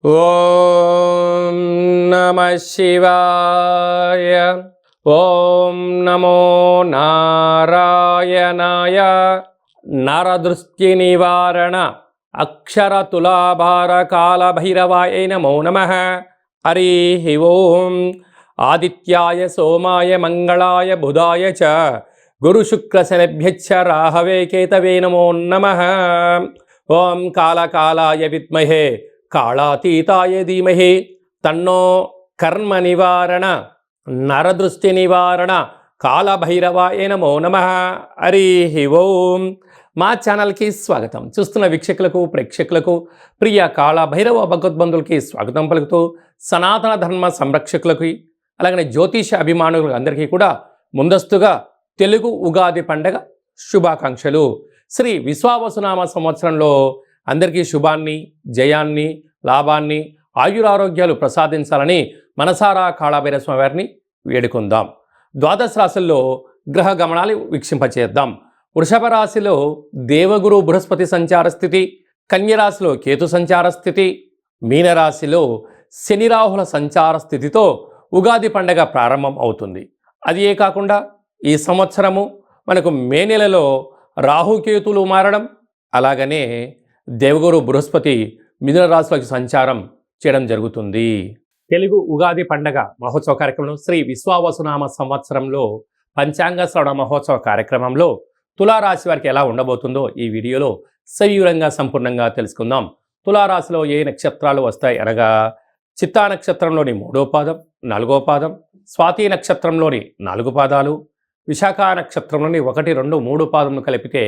ఓం నమః శివాయ. ఓం నమో నారాయణాయ. నరదృష్టి నివారణ అక్షర తులాభార కాల భైరవాయ నమో నమః. హరి ఓం. ఆదిత్యాయ సోమాయ మంగళాయ బుధాయ చ గురు శుక్ర శనిభ్యశ్చ రాహవే కేతవే నమో నమః. ఓం కాళకాలాయ విద్మహే కాళాతీతాయ ధీమహి తన్నో కర్మ నివారణ నరదృష్టి నివారణ కాళభైరవాయ నమో నమః. హరి ఓం. మా ఛానల్కి స్వాగతం. చూస్తున్న వీక్షకులకు ప్రేక్షకులకు ప్రియ కాళభైరవ భగవద్బంధులకి స్వాగతం పలుకుతూ సనాతన ధర్మ సంరక్షకులకి అలాగనే జ్యోతిష అభిమానులకు అందరికీ కూడా ముందస్తుగా తెలుగు ఉగాది పండగ శుభాకాంక్షలు. శ్రీ విశ్వావసునామ సంవత్సరంలో అందరికీ శుభాన్ని, జయాన్ని, లాభాన్ని, ఆయురారోగ్యాలు ప్రసాదించాలని మనసారా కాళభైరవ స్వామి వారిని వేడుకుందాం. ద్వాదశ రాశుల్లో గ్రహ గమనాలు వీక్షింపచేద్దాం. వృషభ రాశిలో దేవగురు బృహస్పతి సంచార స్థితి, కన్యరాశిలో కేతు సంచార స్థితి, మీనరాశిలో శని రాహుల సంచార స్థితితో ఉగాది పండగ ప్రారంభం అవుతుంది. అదే కాకుండా ఈ సంవత్సరము మనకు మే నెలలో రాహుకేతులు మారడం, అలాగనే దేవగురు బృహస్పతి మిథున రాశిలోకి సంచారం చేయడం జరుగుతుంది. తెలుగు ఉగాది పండగ మహోత్సవ కార్యక్రమంలో శ్రీ విశ్వావసునామ సంవత్సరంలో పంచాంగ శ్రవణ మహోత్సవ కార్యక్రమంలో తులారాశి వారికి ఎలా ఉండబోతుందో ఈ వీడియోలో సవివరంగా సంపూర్ణంగా తెలుసుకుందాం. తులారాశిలో ఏ నక్షత్రాలు వస్తాయి అనగా చిత్తా నక్షత్రంలోని 3వ పాదం, 4వ పాదం, స్వాతి నక్షత్రంలోని 4 పాదాలు, విశాఖ నక్షత్రంలోని 1, 2, 3 పాదములు కలిపితే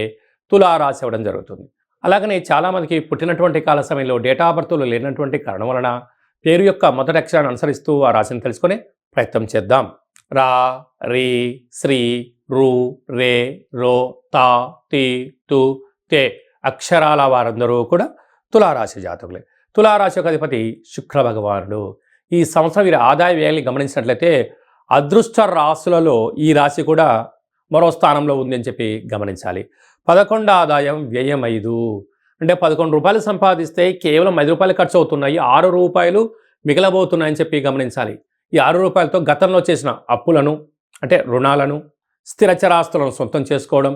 తులారాశి అవ్వడం జరుగుతుంది. అలాగనే చాలామందికి పుట్టినటువంటి కాల సమయంలో డేటా బర్త్లు లేనటువంటి కారణం వలన పేరు యొక్క మొదటి అక్షరాన్ని అనుసరిస్తూ ఆ రాశిని తెలుసుకునే ప్రయత్నం చేద్దాం. రా, రీ, శ్రీ, రు, రే, రో, తా, తి, తు, తే అక్షరాల వారందరూ కూడా తులారాశి జాతకులే. తులారాశి యొక్క అధిపతి శుక్ర భగవానుడు. ఈ సంవత్సరం వీరి ఆదాయ వ్యయాన్ని గమనించినట్లయితే అదృష్ట రాశులలో ఈ రాశి కూడా మరో స్థానంలో ఉంది అని చెప్పి గమనించాలి. 11 ఆదాయం, వ్యయం 5. అంటే 11 రూపాయలు సంపాదిస్తే కేవలం 5 రూపాయలు ఖర్చు అవుతున్నాయి, 6 రూపాయలు మిగలబోతున్నాయని చెప్పి గమనించాలి. ఈ 6 రూపాయలతో గతంలో చేసిన అప్పులను అంటే రుణాలను, స్థిరచరాస్తులను సొంతం చేసుకోవడం,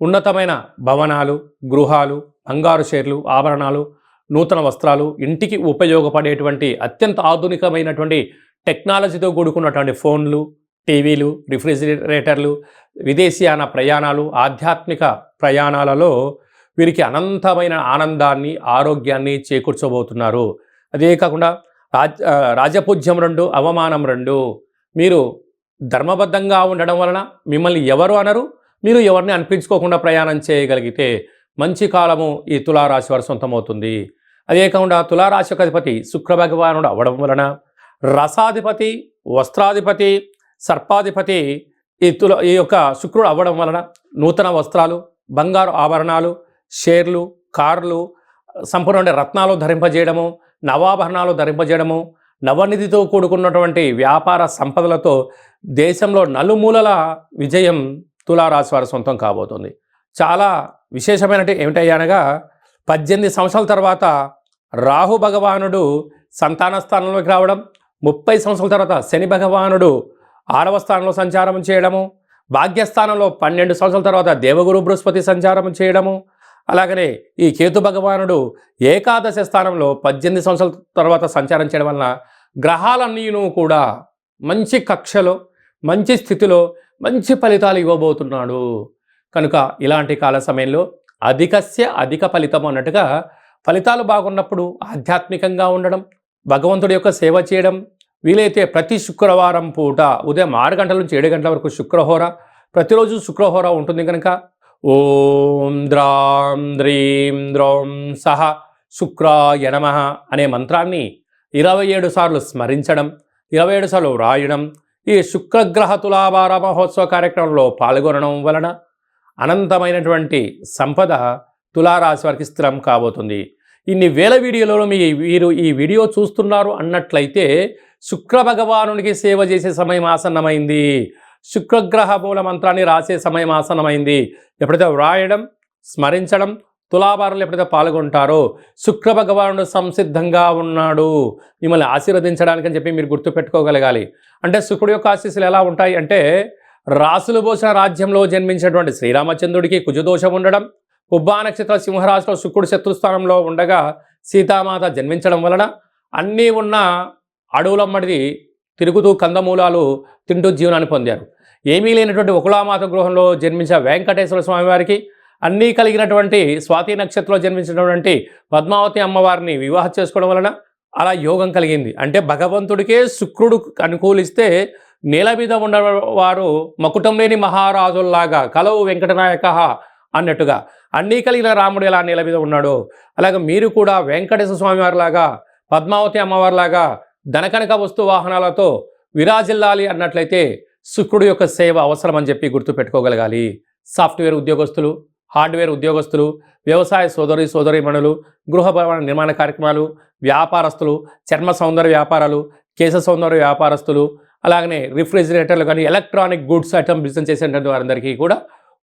ఉన్నతమైన భవనాలు, గృహాలు, బంగారు షేర్లు, ఆభరణాలు, నూతన వస్త్రాలు, ఇంటికి ఉపయోగపడేటువంటి అత్యంత ఆధునికమైనటువంటి టెక్నాలజీతో కూడుకున్నటువంటి ఫోన్లు, టీవీలు, రిఫ్రిజిరేటర్లు, విదేశీయాన ప్రయాణాలు, ఆధ్యాత్మిక ప్రయాణాలలో వీరికి అనంతమైన ఆనందాన్ని, ఆరోగ్యాన్ని చేకూర్చబోతున్నారు. అదే కాకుండా రాజపూజ్యం 2, అవమానం 2. మీరు ధర్మబద్ధంగా ఉండడం వలన మిమ్మల్ని ఎవరు అనరు, మీరు ఎవరిని అనిపించుకోకుండా ప్రయాణం చేయగలిగితే మంచి కాలము ఈ తులారాశి వారు సొంతమవుతుంది. అదే కాకుండా తులారాశి యొక్క అధిపతి శుక్ర భగవానుడు అవ్వడం వలన రసాధిపతి, వస్త్రాధిపతి, సర్పాధిపతి ఈ యొక్క శుక్రుడు అవ్వడం వలన నూతన వస్త్రాలు, బంగారు ఆభరణాలు, షేర్లు, కార్లు, సంపూర్ణ రత్నాలు ధరింపజేయడము, నవాభరణాలు ధరింపజేయడము, నవనిధితో కూడుకున్నటువంటి వ్యాపార సంపదలతో దేశంలో నలుమూలల విజయం తులారాశి వారి సొంతం కాబోతుంది. చాలా విశేషమైనది ఏమిటయ్యనగా 18 సంవత్సరాల తర్వాత రాహు భగవానుడు సంతాన స్థానంలోకి రావడం, 30 సంవత్సరాల తర్వాత శని భగవానుడు 6వ స్థానంలో సంచారం చేయడము, భాగ్యస్థానంలో 12 సంవత్సరాల తర్వాత దేవగురు బృహస్పతి సంచారం చేయడము, అలాగనే ఈ కేతు భగవానుడు ఏకాదశ స్థానంలో 18 సంవత్సరాల తర్వాత సంచారం చేయడం వలన గ్రహాలన్నీను కూడా మంచి కక్షలో, మంచి స్థితిలో మంచి ఫలితాలు ఇవ్వబోతున్నాడు. కనుక ఇలాంటి కాల సమయంలో అధికస్య అధిక ఫలితం అన్నట్టుగా ఫలితాలు బాగున్నప్పుడు ఆధ్యాత్మికంగా ఉండడం, భగవంతుడి యొక్క సేవ చేయడం, వీలైతే ప్రతి శుక్రవారం పూట ఉదయం 6 గంటల నుంచి 7 గంటల వరకు శుక్రహోర, ప్రతిరోజు శుక్రహోర ఉంటుంది కనుక ఓం ద్రాం ద్రీం ద్రోం సహ శుక్రాయ నమః అనే మంత్రాన్ని 27 సార్లు స్మరించడం, 27 సార్లు వ్రాయడం, ఈ శుక్రగ్రహ తులాభార మహోత్సవ కార్యక్రమంలో పాల్గొనడం వలన అనంతమైనటువంటి సంపద తులారాశి వారికి స్థిరం కాబోతుంది. ఇన్ని వేల వీడియోలలో వీరు ఈ వీడియో చూస్తున్నారు అన్నట్లయితే శుక్ర భగవానునికి సేవ చేసే సమయం ఆసన్నమైంది, శుక్రగ్రహ మూల మంత్రాన్ని రాసే సమయం ఆసన్నమైంది. ఎప్పుడైతే వ్రాయడం, స్మరించడం, తులాభారంలో ఎప్పుడైతే పాల్గొంటారో శుక్ర భగవానుడు సంసిద్ధంగా ఉన్నాడు మిమ్మల్ని ఆశీర్వదించడానికి అని చెప్పి మీరు గుర్తుపెట్టుకోగలగాలి. అంటే శుక్రుడి యొక్క ఆశీస్సులు ఎలా ఉంటాయి అంటే, రాసులు పోసిన రాజ్యంలో జన్మించినటువంటి శ్రీరామచంద్రుడికి కుజదోషం ఉండడం, పుబ్బా నక్షత్ర సింహరాశిలో శుక్రుడు శత్రుస్థానంలో ఉండగా సీతామాత జన్మించడం వలన అన్నీ ఉన్న అడవులమ్మడిది తిరుగుతూ కందమూలాలు తింటూ జీవనాన్ని పొందారు. ఏమీ లేనటువంటి ఒకలామాత గృహంలో జన్మించిన వెంకటేశ్వర స్వామి వారికి అన్నీ కలిగినటువంటి స్వాతి నక్షత్రంలో జన్మించినటువంటి పద్మావతి అమ్మవారిని వివాహం చేసుకోవడం వలన అలా యోగం కలిగింది. అంటే భగవంతుడికే శుక్రుడు అనుకూలిస్తే నేల మీద ఉన్నవారు మకుటం లేని మహారాజుల్లాగా కలవు వెంకటనాయక అన్నట్టుగా అన్నీ కలిగిన రాముడు ఎలా నేల మీద ఉన్నాడో అలాగే మీరు కూడా వెంకటేశ్వర స్వామి వారిలాగా పద్మావతి అమ్మవారిలాగా ధనకనక వస్తు వాహనాలతో విరాజిల్లాలి అన్నట్లయితే శుక్రుడు యొక్క సేవ అవసరం అని చెప్పి గుర్తుపెట్టుకోగలగాలి. సాఫ్ట్వేర్ ఉద్యోగస్తులు, హార్డ్వేర్ ఉద్యోగస్తులు, వ్యవసాయ సోదరీమణులు, గృహ భవన నిర్మాణ కార్యక్రమాలు, వ్యాపారస్తులు, చర్మ సౌందర్య వ్యాపారాలు, కేశ సౌందర్య వ్యాపారస్తులు, అలాగనే రిఫ్రిజిరేటర్లు కానీ ఎలక్ట్రానిక్ గూడ్స్ ఐటమ్ బిజినెస్ చేసేటువంటి వారందరికీ కూడా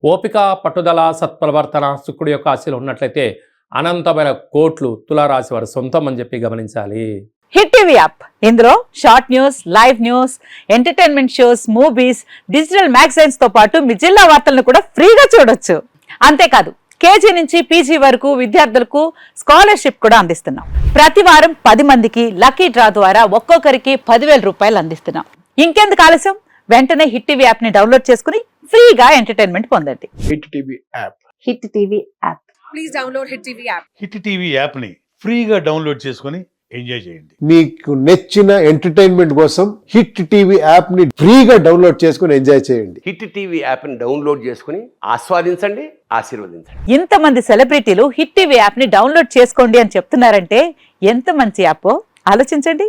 ఓపిక, పట్టుదల, సత్ప్రవర్తన శుక్రుడి యొక్క ఆశీలు ఉన్నట్లయితే అనంతమైన కోట్లు తులారాశి వారు సొంతం అని చెప్పి గమనించాలి. హిట్ టీవీ యాప్, ఇందులో short news, live news, entertainment shows, movies, digital magazines తో పాటు మీ జిల్లా వార్తలను కూడా ఫ్రీగా చూడొచ్చు. అంతేకాదు కేజీ నుంచి పీజీ వరకు విద్యార్థులకు స్కాలర్షిప్ కూడా అందిస్తున్నాం. ప్రతి వారం 10 మందికి లక్కీ డ్రా ద్వారా ఒక్కొక్కరికి 10,000 రూపాయలు అందిస్తున్నాం. ఇంకెందుకు ఆలస్యం, వెంటనే హిట్ టీవీ యాప్ ని డౌన్లోడ్ చేసుకుని ఫ్రీగా ఎంటర్టైన్మెంట్ పొందండి. Hit TV app. Hit TV app. Please download hit TV app. Hit TV app ని ఫ్రీగా డౌన్లోడ్ చేసుకొని ఎంజాయ్ చేయండి. మీకు నచ్చిన ఎంటర్టైన్మెంట్ కోసం హిట్ టీవీ యాప్ ని ఫ్రీగా డౌన్లోడ్ చేసుకొని ఎంజాయ్ చేయండి. హిట్ టీవీ యాప్ని డౌన్లోడ్ చేసుకుని ఆస్వాదించండి, ఆశీర్వదించండి. ఇంతమంది సెలబ్రిటీలు హిట్ టీవీ యాప్ ని డౌన్లోడ్ చేసుకోండి అని చెప్తున్నారంటే ఎంత మంచి యాప్ ఆలోచించండి.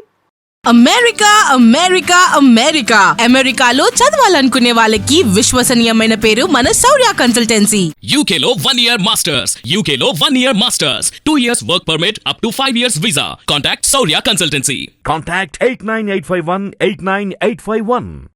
అమెరికా అమెరికా అమెరికా అమెరికాలో చదవాలనుకునే వాళ్ళకి విశ్వసనీయమైన పేరు మన శౌర్య కన్సల్టెన్సీ. UK లో 1 year masters. UK లో 1 year masters. 2 years work permit up to 5 years visa. Contact Saurya Consultancy. Contact 89851 89851.